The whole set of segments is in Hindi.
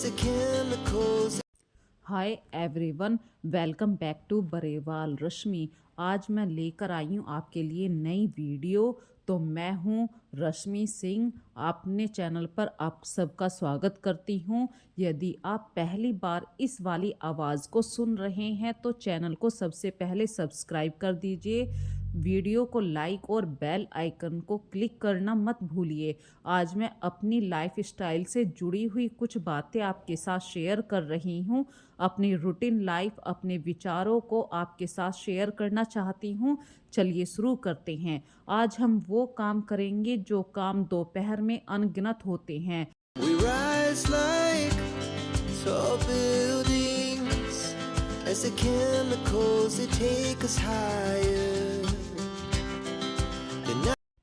as the chemicals. Hi everyone, welcome back to Barewal Rashmi. आज मैं लेकर आई हूँ आपके लिए नई वीडियो। तो मैं हूँ रश्मि सिंह, अपने चैनल पर आप सबका स्वागत करती हूँ। यदि आप पहली बार इस वाली आवाज़ को सुन रहे हैं तो चैनल को सबसे पहले सब्सक्राइब कर दीजिए, वीडियो को लाइक और बेल आइकन को क्लिक करना मत भूलिए। आज मैं अपनी लाइफ स्टाइल से जुड़ी हुई कुछ बातें आपके साथ शेयर कर रही हूँ। अपनी रूटीन लाइफ, अपने विचारों को आपके साथ शेयर करना चाहती हूँ। चलिए शुरू करते हैं। आज हम वो काम करेंगे जो काम दोपहर में अनगिनत होते हैं। We rise like tall buildings as the chemicals they take us higher.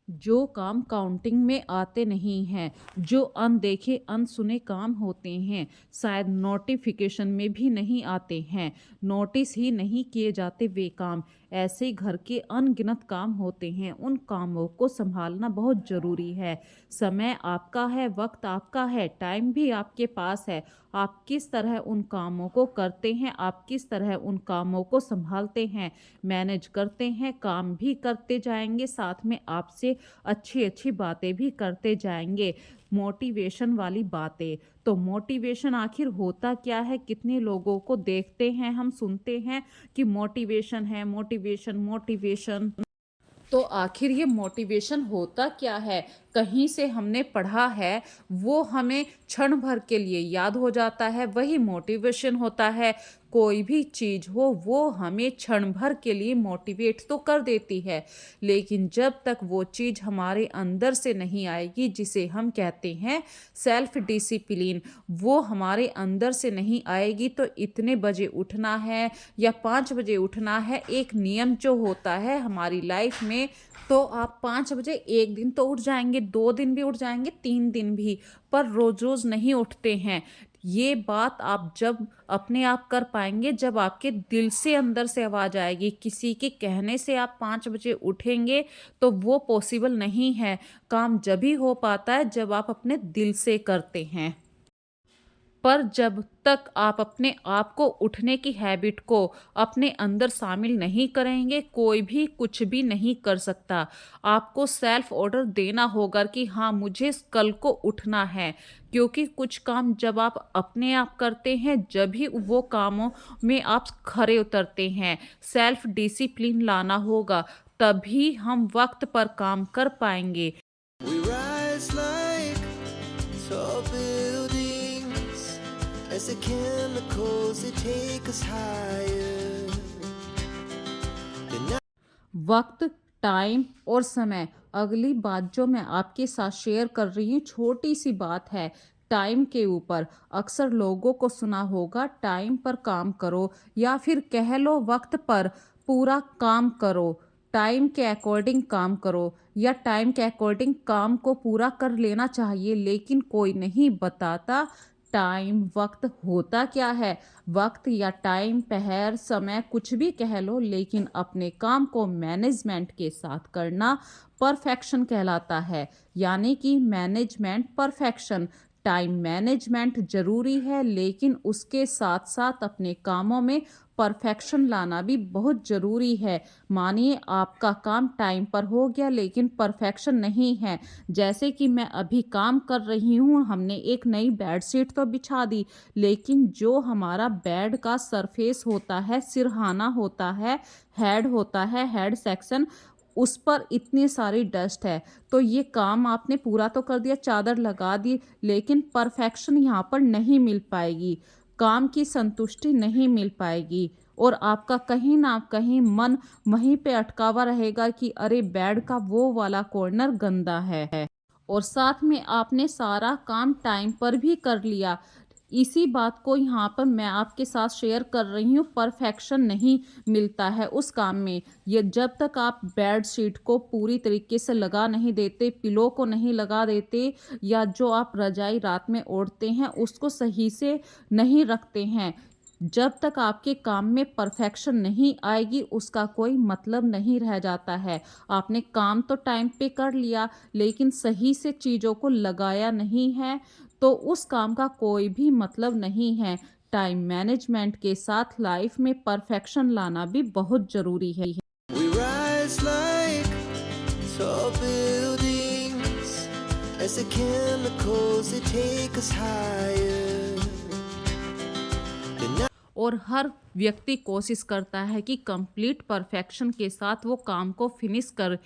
जो काम काउंटिंग में आते नहीं हैं, जो अनदेखे अनसुने काम होते हैं, शायद नोटिफिकेशन में भी नहीं आते हैं, नोटिस ही नहीं किए जाते वे काम, ऐसे घर के अनगिनत काम होते हैं। उन कामों को संभालना बहुत ज़रूरी है। समय आपका है, वक्त आपका है, टाइम भी आपके पास है। आप किस तरह उन कामों को करते हैं, आप किस तरह उन कामों को संभालते हैं, मैनेज करते हैं, काम भी करते जाएंगे, साथ में आपसे अच्छी अच्छी बातें भी करते जाएंगे। मोटिवेशन वाली बातें, तो मोटिवेशन आखिर होता क्या है? कितने लोगों को देखते हैं, हम सुनते हैं कि मोटिवेशन है, मोटिवेशन मोटिवेशन। तो आखिर ये मोटिवेशन होता क्या है? कहीं से हमने पढ़ा है, वो हमें क्षण भर के लिए याद हो जाता है, वही मोटिवेशन होता है। कोई भी चीज़ हो वो हमें क्षण भर के लिए मोटिवेट तो कर देती है, लेकिन जब तक वो चीज़ हमारे अंदर से नहीं आएगी, जिसे हम कहते हैं सेल्फ डिसिप्लिन, वो हमारे अंदर से नहीं आएगी, तो इतने बजे उठना है या 5 बजे उठना है, एक नियम जो होता है हमारी लाइफ में, तो आप 5 बजे एक दिन तो उठ जाएंगे, 2 दिन भी उठ जाएंगे, 3 दिन भी, पर रोज रोज नहीं उठते हैं। ये बात आप जब अपने आप कर पाएंगे, जब आपके दिल से अंदर से आवाज़ आएगी। किसी के कहने से आप 5 बजे उठेंगे तो वो पॉसिबल नहीं है। काम जब ही हो पाता है जब आप अपने दिल से करते हैं। पर जब तक आप अपने आप को उठने की हैबिट को अपने अंदर शामिल नहीं करेंगे, कोई भी कुछ भी नहीं कर सकता। आपको सेल्फ ऑर्डर देना होगा कि हाँ, मुझे कल को उठना है, क्योंकि कुछ काम जब आप अपने आप करते हैं, जब ही वो कामों में आप खरे उतरते हैं। सेल्फ डिसिप्लिन लाना होगा, तभी हम वक्त पर काम कर पाएंगे। We rise like tall buildings as the chemicals they take us higher. वक्त, टाइम और समय। अगली बात जो मैं आपके साथ शेयर कर रही हूँ, छोटी सी बात है टाइम के ऊपर। अक्सर लोगों को सुना होगा टाइम पर काम करो, या फिर कह लो वक्त पर पूरा काम करो, टाइम के अकॉर्डिंग काम करो, या टाइम के अकॉर्डिंग काम को पूरा कर लेना चाहिए। लेकिन कोई नहीं बताता टाइम, वक्त होता क्या है। वक्त या टाइम, पहर, समय, कुछ भी कह लो, लेकिन अपने काम को मैनेजमेंट के साथ करना परफेक्शन कहलाता है। यानी कि मैनेजमेंट परफेक्शन। टाइम मैनेजमेंट जरूरी है, लेकिन उसके साथ साथ अपने कामों में परफेक्शन लाना भी बहुत ज़रूरी है। मानिए आपका काम टाइम पर हो गया, लेकिन परफेक्शन नहीं है। जैसे कि मैं अभी काम कर रही हूँ, हमने एक नई बेडशीट तो बिछा दी, लेकिन जो हमारा बेड का सरफेस होता है, सिरहाना होता है, हेड सेक्शन, उस पर इतनी सारी डस्ट है। तो ये काम आपने पूरा तो कर दिया, चादर लगा दी, लेकिन परफेक्शन यहाँ पर नहीं मिल पाएगी, काम की संतुष्टि नहीं मिल पाएगी, और आपका कहीं ना कहीं मन वहीं पे अटका हुआ रहेगा कि अरे बेड का वो वाला कॉर्नर गंदा है। और साथ में आपने सारा काम टाइम पर भी कर लिया। इसी बात को यहाँ पर मैं आपके साथ शेयर कर रही हूँ, परफेक्शन नहीं मिलता है उस काम में। ये जब तक आप बेड शीट को पूरी तरीके से लगा नहीं देते, पिलो को नहीं लगा देते, या जो आप रजाई रात में ओढ़ते हैं उसको सही से नहीं रखते हैं, जब तक आपके काम में परफेक्शन नहीं आएगी, उसका कोई मतलब नहीं रह जाता है। आपने काम तो टाइम पे कर लिया, लेकिन सही से चीज़ों को लगाया नहीं है, तो उस काम का कोई भी मतलब नहीं है। टाइम मैनेजमेंट के साथ लाइफ में परफेक्शन लाना भी बहुत ज़रूरी है। We rise like tall buildings as the chemicals they take us higher. The night और हर व्यक्ति कोशिश करता है कि कंप्लीट परफेक्शन के साथ वो काम को फिनिश कर।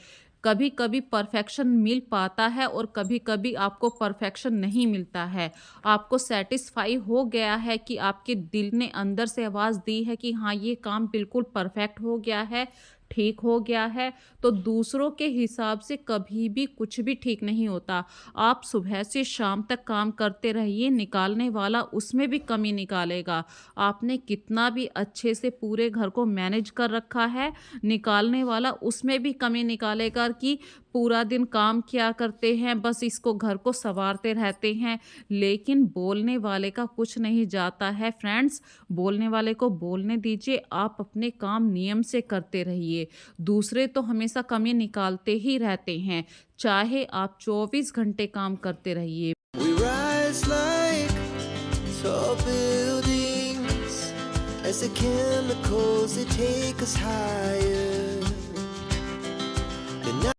कभी कभी परफेक्शन मिल पाता है और कभी कभी आपको परफेक्शन नहीं मिलता है। आपको सेटिस्फाई हो गया है कि आपके दिल ने अंदर से आवाज़ दी है कि हाँ, ये काम बिल्कुल परफेक्ट हो गया है, ठीक हो गया है, तो दूसरों के हिसाब से कभी भी कुछ भी ठीक नहीं होता। आप सुबह से शाम तक काम करते रहिए, निकालने वाला उसमें भी कमी निकालेगा। आपने कितना भी अच्छे से पूरे घर को मैनेज कर रखा है, निकालने वाला उसमें भी कमी निकालेगा कि पूरा दिन काम किया करते हैं, बस इसको घर को सँवारते रहते हैं। लेकिन बोलने वाले का कुछ नहीं जाता है फ्रेंड्स, बोलने वाले को बोलने दीजिए, आप अपने काम नियम से करते रहिए। दूसरे तो हमेशा कमी निकालते ही रहते हैं, चाहे आप 24 घंटे काम करते रहिए। we rise like tall buildings as the chemicals they take us higher. The night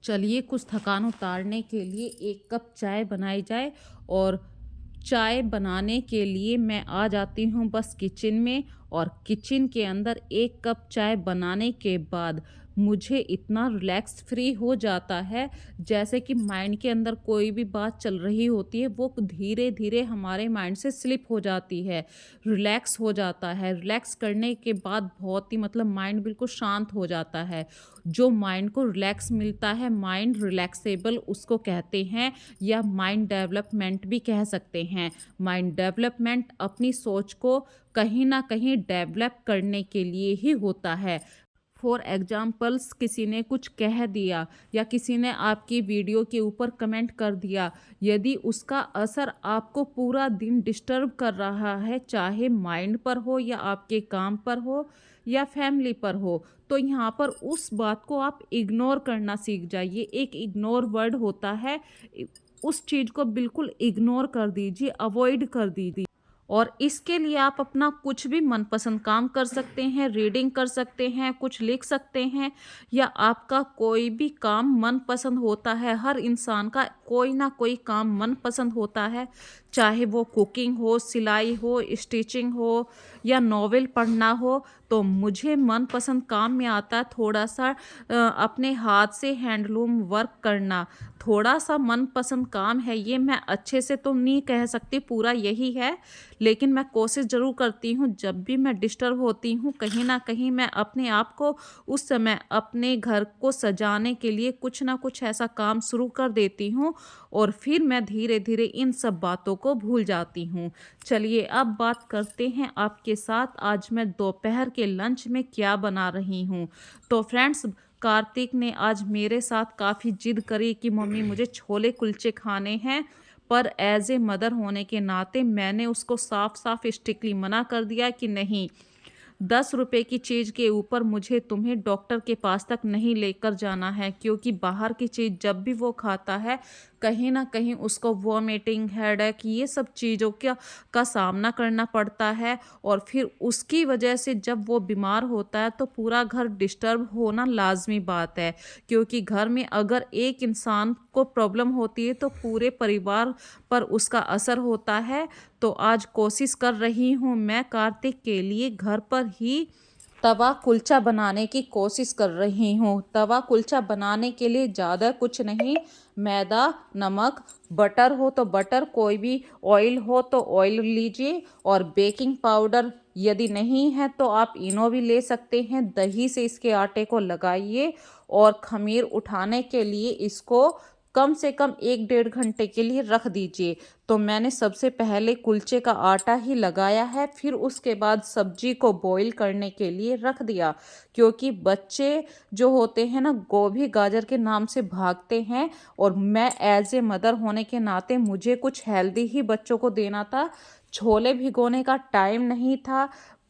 चलिए कुछ थकान उतारने के लिए 1 कप चाय बनाई जाए। और चाय बनाने के लिए मैं आ जाती हूँ बस किचन में, और किचन के अंदर 1 कप चाय बनाने के बाद मुझे इतना रिलैक्स फ्री हो जाता है, जैसे कि माइंड के अंदर कोई भी बात चल रही होती है वो धीरे धीरे हमारे माइंड से स्लिप हो जाती है, रिलैक्स हो जाता है। रिलैक्स करने के बाद बहुत ही मतलब माइंड बिल्कुल शांत हो जाता है। जो माइंड को रिलैक्स मिलता है, माइंड रिलैक्सेबल उसको कहते हैं, या माइंड डेवलपमेंट भी कह सकते हैं। माइंड डेवलपमेंट अपनी सोच को कहीं ना कहीं डेवलप करने के लिए ही होता है। फॉर एग्जाम्पल्स, किसी ने कुछ कह दिया या किसी ने आपकी वीडियो के ऊपर कमेंट कर दिया, यदि उसका असर आपको पूरा दिन डिस्टर्ब कर रहा है, चाहे माइंड पर हो या आपके काम पर हो या फैमिली पर हो, तो यहाँ पर उस बात को आप इग्नोर करना सीख जाइए। एक इग्नोर वर्ड होता है, उस चीज़ को बिल्कुल इग्नोर कर दीजिए, अवॉइड कर दीजिए। और इसके लिए आप अपना कुछ भी मनपसंद काम कर सकते हैं, रीडिंग कर सकते हैं, कुछ लिख सकते हैं, या आपका कोई भी काम मनपसंद होता है। हर इंसान का कोई ना कोई काम मनपसंद होता है, चाहे वो कुकिंग हो, सिलाई हो, स्टिचिंग हो या नॉवेल पढ़ना हो। तो मुझे मनपसंद काम में आता है थोड़ा सा अपने हाथ से हैंडलूम वर्क करना। थोड़ा सा मनपसंद काम है ये, मैं अच्छे से तो नहीं कह सकती पूरा यही है, लेकिन मैं कोशिश ज़रूर करती हूँ। जब भी मैं डिस्टर्ब होती हूँ कहीं ना कहीं, मैं अपने आप को उस समय अपने घर को सजाने के लिए कुछ ना कुछ ऐसा काम शुरू कर देती हूँ, और फिर मैं धीरे धीरे इन सब बातों को भूल जाती हूँ। चलिए अब बात करते हैं आपके साथ आज मैं दोपहर के लंच में क्या बना रही हूँ। तो फ्रेंड्स, कार्तिक ने आज मेरे साथ काफ़ी जिद करी कि मम्मी मुझे छोले कुलचे खाने हैं, पर एज ए मदर होने के नाते मैंने उसको साफ साफ स्ट्रिक्टली मना कर दिया कि नहीं, 10 रुपए की चीज़ के ऊपर मुझे तुम्हें डॉक्टर के पास तक नहीं लेकर जाना है, क्योंकि बाहर की चीज़ जब भी वो खाता है कहीं ना कहीं उसको वॉमिटिंग, हेडेक, ये सब चीज़ों का सामना करना पड़ता है। और फिर उसकी वजह से जब वो बीमार होता है तो पूरा घर डिस्टर्ब होना लाजमी बात है, क्योंकि घर में अगर एक इंसान को प्रॉब्लम होती है तो पूरे परिवार पर उसका असर होता है। तो आज कोशिश कर रही हूँ मैं कार्तिक के लिए घर पर ही तवा कुलचा बनाने की कोशिश कर रही हूँ। तवा कुलचा बनाने के लिए ज़्यादा कुछ नहीं, मैदा, नमक, बटर हो तो बटर, कोई भी ऑयल हो तो ऑयल लीजिए, और बेकिंग पाउडर यदि नहीं है तो आप इनो भी ले सकते हैं। दही से इसके आटे को लगाइए और खमीर उठाने के लिए इसको कम से कम 1-1.5 घंटे के लिए रख दीजिए। तो मैंने सबसे पहले कुलचे का आटा ही लगाया है, फिर उसके बाद सब्जी को बॉईल करने के लिए रख दिया, क्योंकि बच्चे जो होते हैं ना, गोभी गाजर के नाम से भागते हैं, और मैं एज ए मदर होने के नाते मुझे कुछ हेल्दी ही बच्चों को देना था। छोले भिगोने का टाइम नहीं था,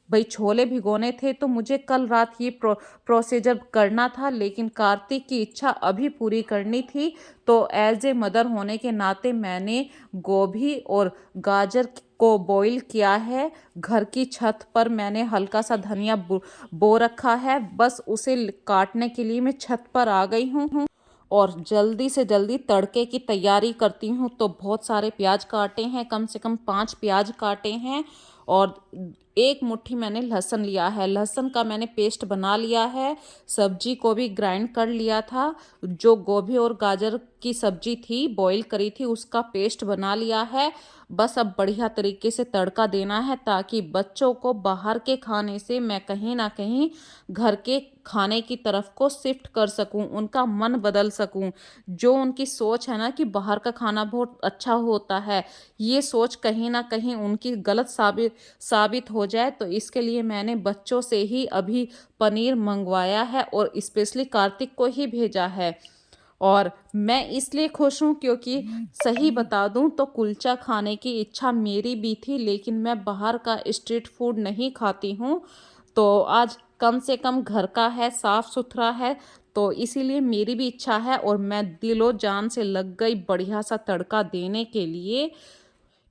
भाई छोले भिगोने थे तो मुझे कल रात ये प्रोसीजर करना था, लेकिन कार्तिक की इच्छा अभी पूरी करनी थी। तो एज ए मदर होने के नाते मैंने गोभी और गाजर को बॉईल किया है। घर की छत पर मैंने हल्का सा धनिया बो रखा है, बस उसे काटने के लिए मैं छत पर आ गई हूँ और जल्दी से जल्दी तड़के की तैयारी करती हूँ। तो बहुत सारे प्याज काटे हैं, कम से कम 5 प्याज काटे हैं और 1 मुट्ठी मैंने लहसुन लिया है। लहसुन का मैंने पेस्ट बना लिया है। सब्जी को भी ग्राइंड कर लिया था। जो गोभी और गाजर की सब्जी थी बॉईल करी थी उसका पेस्ट बना लिया है। बस अब बढ़िया तरीके से तड़का देना है ताकि बच्चों को बाहर के खाने से मैं कहीं ना कहीं घर के खाने की तरफ को शिफ्ट कर सकूं, उनका मन बदल सकूं। जो उनकी सोच है ना कि बाहर का खाना बहुत अच्छा होता है, ये सोच कहीं ना कहीं उनकी गलत साबित हो जाए। तो इसके लिए मैंने बच्चों से ही अभी पनीर मंगवाया है और स्पेशली कार्तिक को ही भेजा है। और मैं इसलिए खुश हूँ क्योंकि सही बता दूँ तो कुलचा खाने की इच्छा मेरी भी थी, लेकिन मैं बाहर का स्ट्रीट फूड नहीं खाती हूँ। तो आज कम से कम घर का है, साफ़ सुथरा है, तो इसीलिए मेरी भी इच्छा है और मैं दिलो जान से लग गई बढ़िया सा तड़का देने के लिए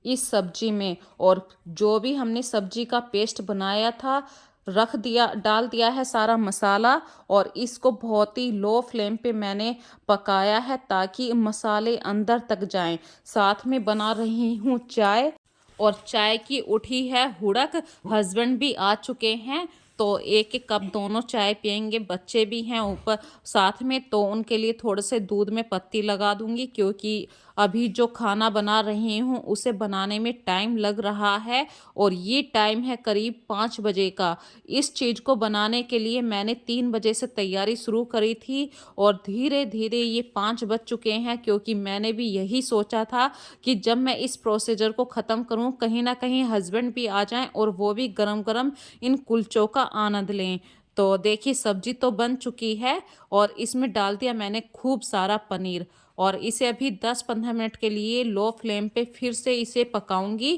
इस सब्जी में। और जो भी हमने सब्जी का पेस्ट बनाया था रख दिया, डाल दिया है सारा मसाला और इसको बहुत ही लो फ्लेम पे मैंने पकाया है ताकि मसाले अंदर तक जाएं। साथ में बना रही हूँ चाय और चाय की उठी है हुड़क। हस्बैंड भी आ चुके हैं तो 1-1 कप दोनों चाय पियेंगे। बच्चे भी हैं ऊपर साथ में, तो उनके लिए थोड़े से दूध में पत्ती लगा दूंगी क्योंकि अभी जो खाना बना रही हूँ उसे बनाने में टाइम लग रहा है और ये टाइम है करीब 5 बजे का। इस चीज़ को बनाने के लिए मैंने 3 बजे से तैयारी शुरू करी थी और धीरे धीरे ये 5 बज चुके हैं क्योंकि मैंने भी यही सोचा था कि जब मैं इस प्रोसीजर को ख़त्म करूँ कहीं ना कहीं हस्बैंड भी आ जाएं और वो भी गरम गरम इन कुलचों का आनंद लें। तो देखिए सब्जी तो बन चुकी है और इसमें डाल दिया मैंने खूब सारा पनीर और इसे अभी 10-15 मिनट के लिए लो फ्लेम पे फिर से इसे पकाऊंगी।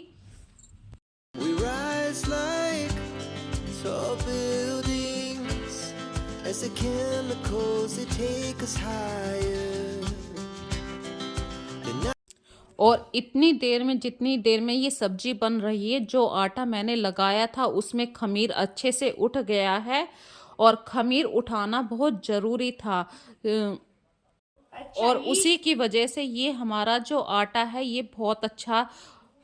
We rise like tall buildings as the chemicals they take us higher. और इतनी देर में जितनी देर में ये सब्जी बन रही है, जो आटा मैंने लगाया था उसमें खमीर अच्छे से उठ गया है और खमीर उठाना बहुत ज़रूरी था। और उसी की वजह से ये हमारा जो आटा है ये बहुत अच्छा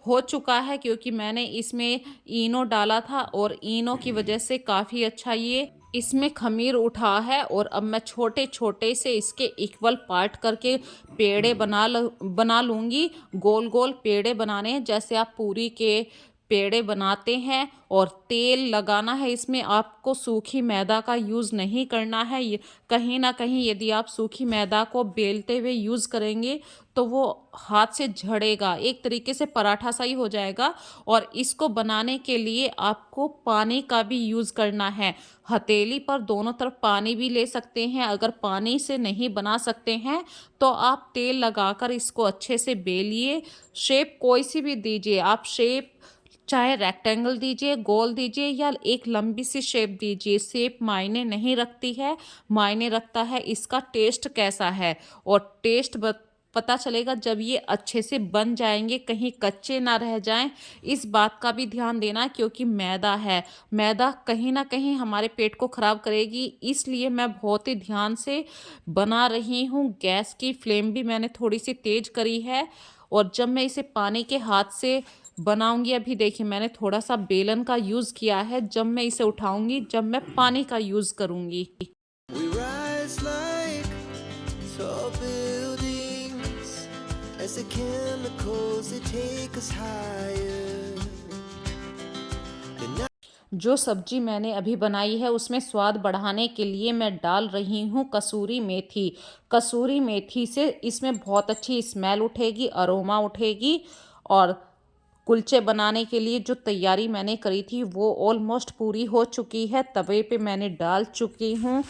हो चुका है क्योंकि मैंने इसमें इनो डाला था और इनो की वजह से काफ़ी अच्छा ये इसमें खमीर उठा है। और अब मैं छोटे छोटे से इसके इक्वल पार्ट करके पेड़े बना लूँगी। गोल गोल पेड़े बनाने हैं जैसे आप पूरी के पेड़े बनाते हैं और तेल लगाना है इसमें। आपको सूखी मैदा का यूज़ नहीं करना है। ये कहीं ना कहीं यदि आप सूखी मैदा को बेलते हुए यूज़ करेंगे तो वो हाथ से झड़ेगा, एक तरीके से पराठा सा ही हो जाएगा। और इसको बनाने के लिए आपको पानी का भी यूज़ करना है। हथेली पर दोनों तरफ पानी भी ले सकते हैं। अगर पानी से नहीं बना सकते हैं तो आप तेल लगाकर इसको अच्छे से बेलिए। शेप कोई सी भी दीजिए आप, शेप चाहे रेक्टेंगल दीजिए, गोल दीजिए या एक लंबी सी शेप दीजिए। शेप मायने नहीं रखती है, मायने रखता है इसका टेस्ट कैसा है। और टेस्ट पता चलेगा जब ये अच्छे से बन जाएंगे, कहीं कच्चे ना रह जाएं। इस बात का भी ध्यान देना क्योंकि मैदा है, मैदा कहीं ना कहीं हमारे पेट को ख़राब करेगी। इसलिए मैं बहुत ही ध्यान से बना रही हूँ। गैस की फ्लेम भी मैंने थोड़ी सी तेज़ करी है। और जब मैं इसे पानी के हाथ से बनाऊंगी, अभी देखिए मैंने थोड़ा सा बेलन का यूज़ किया है। जब मैं इसे उठाऊंगी, जब मैं पानी का यूज़ करूंगी। We rise like tall buildings as the chemicals they take us higher. जो सब्जी मैंने अभी बनाई है उसमें स्वाद बढ़ाने के लिए मैं डाल रही हूँ कसूरी मेथी। कसूरी मेथी से इसमें बहुत अच्छी स्मेल उठेगी, अरोमा उठेगी। और कुलचे बनाने के लिए जो तैयारी मैंने करी थी वो ऑलमोस्ट पूरी हो चुकी है, तवे पे मैंने डाल चुकी हूँ।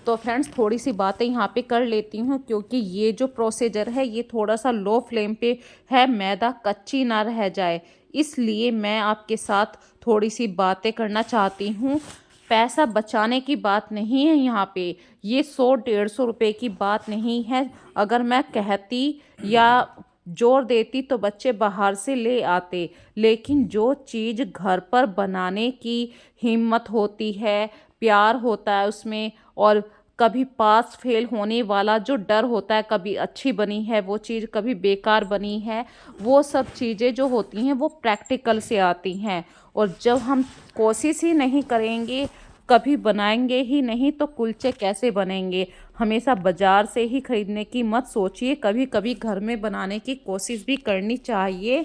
तो फ्रेंड्स थोड़ी सी बातें यहाँ पे कर लेती हूँ क्योंकि ये जो प्रोसीजर है ये थोड़ा सा लो फ्लेम पे है, मैदा कच्ची ना रह जाए इसलिए मैं आपके साथ थोड़ी सी बातें करना चाहती हूँ। पैसा बचाने की बात नहीं है यहाँ पे, ये 100-150 रुपए की बात नहीं है। अगर मैं कहती या जोर देती तो बच्चे बाहर से ले आते, लेकिन जो चीज़ घर पर बनाने की हिम्मत होती है, प्यार होता है उसमें, और कभी पास फेल होने वाला जो डर होता है, कभी अच्छी बनी है वो चीज़, कभी बेकार बनी है, वो सब चीज़ें जो होती हैं वो प्रैक्टिकल से आती हैं। और जब हम कोशिश ही नहीं करेंगे, कभी बनाएंगे ही नहीं, तो कुलचे कैसे बनेंगे। हमेशा बाज़ार से ही खरीदने की मत सोचिए, कभी कभी घर में बनाने की कोशिश भी करनी चाहिए।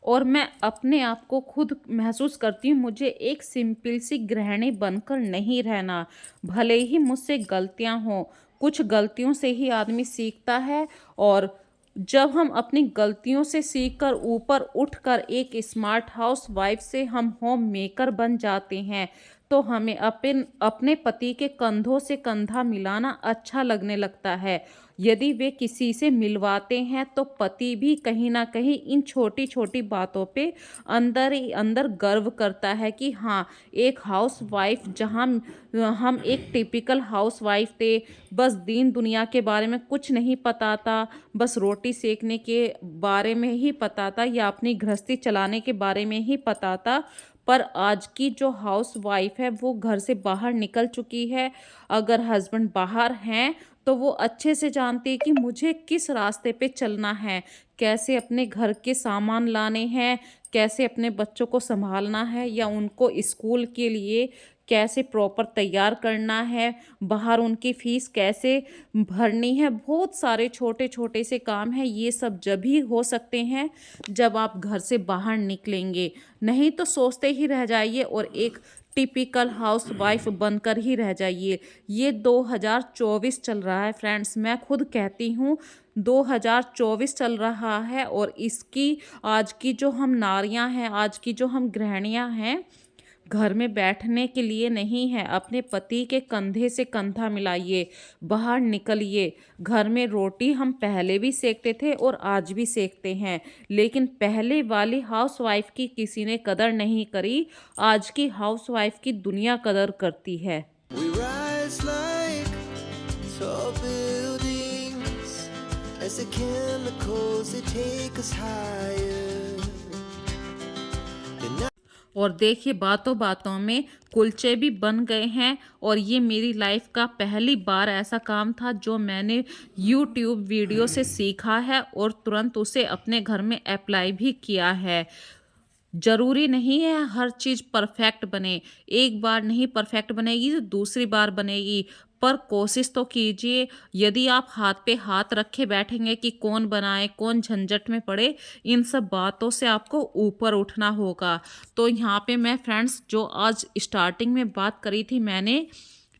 और मैं अपने आप को खुद महसूस करती हूँ, मुझे एक सिंपल सी गृहिणी बनकर नहीं रहना। भले ही मुझसे गलतियाँ हों, कुछ गलतियों से ही आदमी सीखता है, और जब हम अपनी गलतियों से सीखकर ऊपर उठकर एक स्मार्ट हाउस वाइफ से हम होम मेकर बन जाते हैं, तो हमें अपने पति के कंधों से कंधा मिलाना अच्छा लगने लगता है। यदि वे किसी से मिलवाते हैं तो पति भी कहीं ना कहीं इन छोटी छोटी बातों पे अंदर ही अंदर गर्व करता है कि हाँ, एक हाउस वाइफ, जहाँ हम एक टिपिकल हाउस वाइफ थे, बस दीन दुनिया के बारे में कुछ नहीं पता था, बस रोटी सेकने के बारे में ही पता था या अपनी गृहस्थी चलाने के बारे में ही पता था। पर आज की जो हाउस वाइफ है वो घर से बाहर निकल चुकी है। अगर हस्बैंड बाहर हैं तो वो अच्छे से जानती है कि मुझे किस रास्ते पे चलना है, कैसे अपने घर के सामान लाने हैं, कैसे अपने बच्चों को संभालना है या उनको स्कूल के लिए कैसे प्रॉपर तैयार करना है, बाहर उनकी फ़ीस कैसे भरनी है। बहुत सारे छोटे छोटे से काम हैं, ये सब जब ही हो सकते हैं जब आप घर से बाहर निकलेंगे। नहीं तो सोचते ही रह जाइए और एक टिपिकल हाउस वाइफ बनकर ही रह जाइए। ये 2024 चल रहा है फ्रेंड्स, मैं खुद कहती हूँ 2024 चल रहा है, और इसकी आज की जो हम नारियां हैं, आज की जो हम गृहिणियां हैं, घर में बैठने के लिए नहीं है। अपने पति के कंधे से कंधा मिलाइए, बाहर निकलिए। घर में रोटी हम पहले भी सेकते थे और आज भी सेकते हैं, लेकिन पहले वाली हाउसवाइफ की किसी ने कदर नहीं करी। आज की हाउसवाइफ की दुनिया कदर करती है। We rise like tall buildings as the chemicals they take us higher. And now और देखिए, बातों बातों में कुलचे भी बन गए हैं, और ये मेरी लाइफ का पहली बार ऐसा काम था जो मैंने यूट्यूब वीडियो से सीखा है और तुरंत उसे अपने घर में अप्लाई भी किया है। ज़रूरी नहीं है हर चीज़ परफेक्ट बने, एक बार नहीं परफेक्ट बनेगी तो दूसरी बार बनेगी, पर कोशिश तो कीजिए। यदि आप हाथ पे हाथ रखे बैठेंगे कि कौन बनाए, कौन झंझट में पड़े, इन सब बातों से आपको ऊपर उठना होगा। तो यहाँ पे मैं फ्रेंड्स जो आज स्टार्टिंग में बात करी थी मैंने,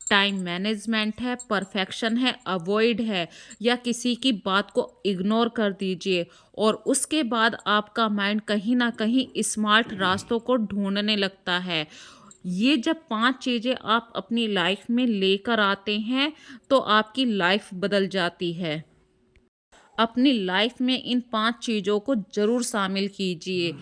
टाइम मैनेजमेंट है, परफेक्शन है, अवॉइड है, या किसी की बात को इग्नोर कर दीजिए, और उसके बाद आपका माइंड कहीं ना कहीं स्मार्ट रास्तों को ढूंढने लगता है। ये जब 5 चीज़ें आप अपनी लाइफ में लेकर आते हैं तो आपकी लाइफ बदल जाती है। अपनी लाइफ में इन 5 चीज़ों को ज़रूर शामिल कीजिए।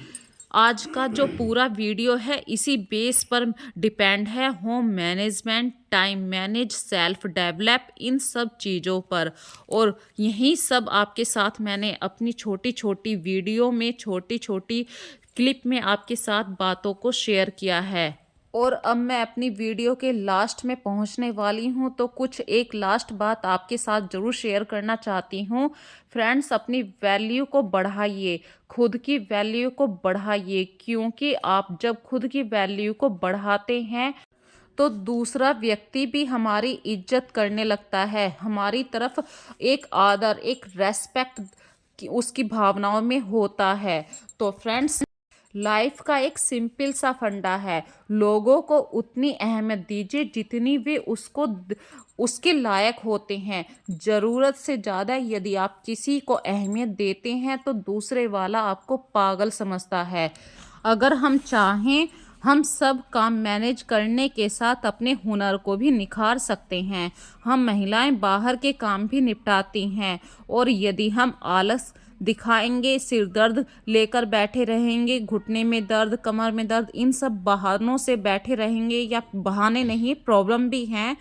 आज का जो पूरा वीडियो है इसी बेस पर डिपेंड है, home management, time manage, self develop, इन सब चीज़ों पर। और यही सब आपके साथ मैंने अपनी छोटी छोटी वीडियो में, छोटी छोटी क्लिप में आपके साथ बातों को शेयर किया है। और अब मैं अपनी वीडियो के लास्ट में पहुंचने वाली हूं, तो कुछ एक लास्ट बात आपके साथ ज़रूर शेयर करना चाहती हूं। फ्रेंड्स, अपनी वैल्यू को बढ़ाइए, खुद की वैल्यू को बढ़ाइए, क्योंकि आप जब खुद की वैल्यू को बढ़ाते हैं तो दूसरा व्यक्ति भी हमारी इज्जत करने लगता है, हमारी तरफ एक आदर, एक रेस्पेक्ट उसकी भावनाओं में होता है। तो फ्रेंड्स, लाइफ का एक सिंपल सा फंडा है, लोगों को उतनी अहमियत दीजिए जितनी वे उसके लायक होते हैं। ज़रूरत से ज़्यादा यदि आप किसी को अहमियत देते हैं तो दूसरे वाला आपको पागल समझता है। अगर हम चाहें हम सब काम मैनेज करने के साथ अपने हुनर को भी निखार सकते हैं। हम महिलाएं बाहर के काम भी निपटाती हैं और यदि हम आलस दिखाएंगे, सिर दर्द लेकर बैठे रहेंगे, घुटने में दर्द, कमर में दर्द, इन सब बहानों से बैठे रहेंगे, या बहाने नहीं, प्रॉब्लम भी हैं,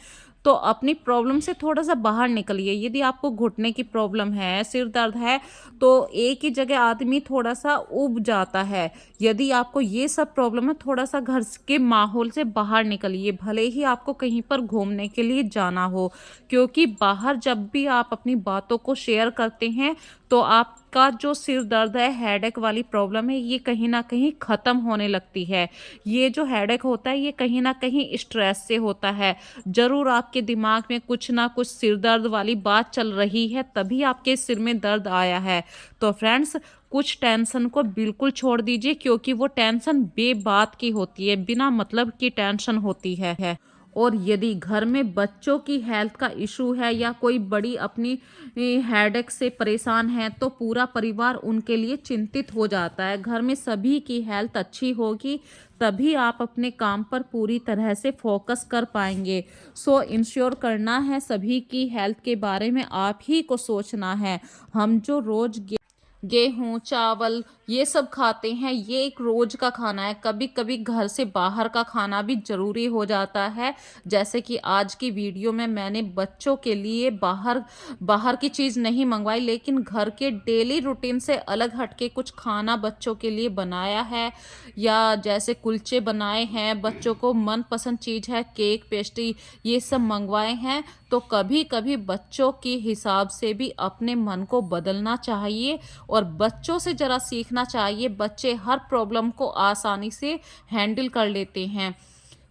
तो अपनी प्रॉब्लम से थोड़ा सा बाहर निकलिए। यदि आपको घुटने की प्रॉब्लम है, सिर दर्द है, तो एक ही जगह आदमी थोड़ा सा उब जाता है। यदि आपको ये सब प्रॉब्लम है, थोड़ा सा घर के माहौल से बाहर निकलिए, भले ही आपको कहीं पर घूमने के लिए जाना हो, क्योंकि बाहर जब भी आप अपनी बातों को शेयर करते हैं तो आपका जो सिर दर्द है, हेडेक वाली प्रॉब्लम है, ये कहीं ना कहीं ख़त्म होने लगती है। ये जो हेडेक होता है, ये कहीं ना कहीं स्ट्रेस से होता है। ज़रूर आपके दिमाग में कुछ ना कुछ सिर दर्द वाली बात चल रही है, तभी आपके सिर में दर्द आया है। तो फ्रेंड्स, कुछ टेंशन को बिल्कुल छोड़ दीजिए, क्योंकि वो टेंशन बेबात की होती है, बिना मतलब की टेंशन होती है। और यदि घर में बच्चों की हेल्थ का इशू है या कोई बड़ी अपनी हेडेक से परेशान है, तो पूरा परिवार उनके लिए चिंतित हो जाता है। घर में सभी की हेल्थ अच्छी होगी, तभी आप अपने काम पर पूरी तरह से फोकस कर पाएंगे। सो इंश्योर करना है, सभी की हेल्थ के बारे में आप ही को सोचना है। हम जो रोज गेहूँ, चावल ये सब खाते हैं, ये एक रोज का खाना है। कभी कभी घर से बाहर का खाना भी ज़रूरी हो जाता है। जैसे कि आज की वीडियो में मैंने बच्चों के लिए बाहर की चीज़ नहीं मंगवाई, लेकिन घर के डेली रूटीन से अलग हटके कुछ खाना बच्चों के लिए बनाया है। या जैसे कुलचे बनाए हैं, बच्चों को मनपसंद चीज़ है केक, पेस्ट्री, ये सब मंगवाए हैं। तो कभी कभी बच्चों के हिसाब से भी अपने मन को बदलना चाहिए और बच्चों से ज़रा सीखना चाहिए। बच्चे हर प्रॉब्लम को आसानी से हैंडल कर लेते हैं।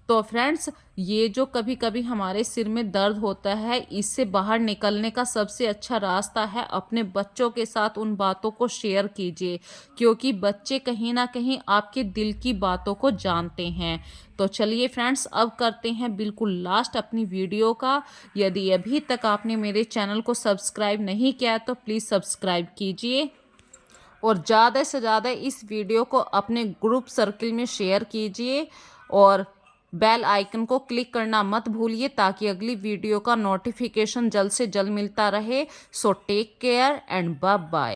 तो फ्रेंड्स, ये जो कभी कभी हमारे सिर में दर्द होता है, इससे बाहर निकलने का सबसे अच्छा रास्ता है अपने बच्चों के साथ उन बातों को शेयर कीजिए, क्योंकि बच्चे कहीं ना कहीं आपके दिल की बातों को जानते हैं। तो चलिए फ्रेंड्स, अब करते हैं बिल्कुल लास्ट अपनी वीडियो का। यदि अभी तक आपने मेरे चैनल को सब्सक्राइब नहीं किया तो प्लीज़ सब्सक्राइब कीजिए और ज़्यादा से ज़्यादा इस वीडियो को अपने ग्रुप सर्किल में शेयर कीजिए और बेल आइकन को क्लिक करना मत भूलिए, ताकि अगली वीडियो का नोटिफिकेशन जल्द से जल्द मिलता रहे। So take care and bye bye.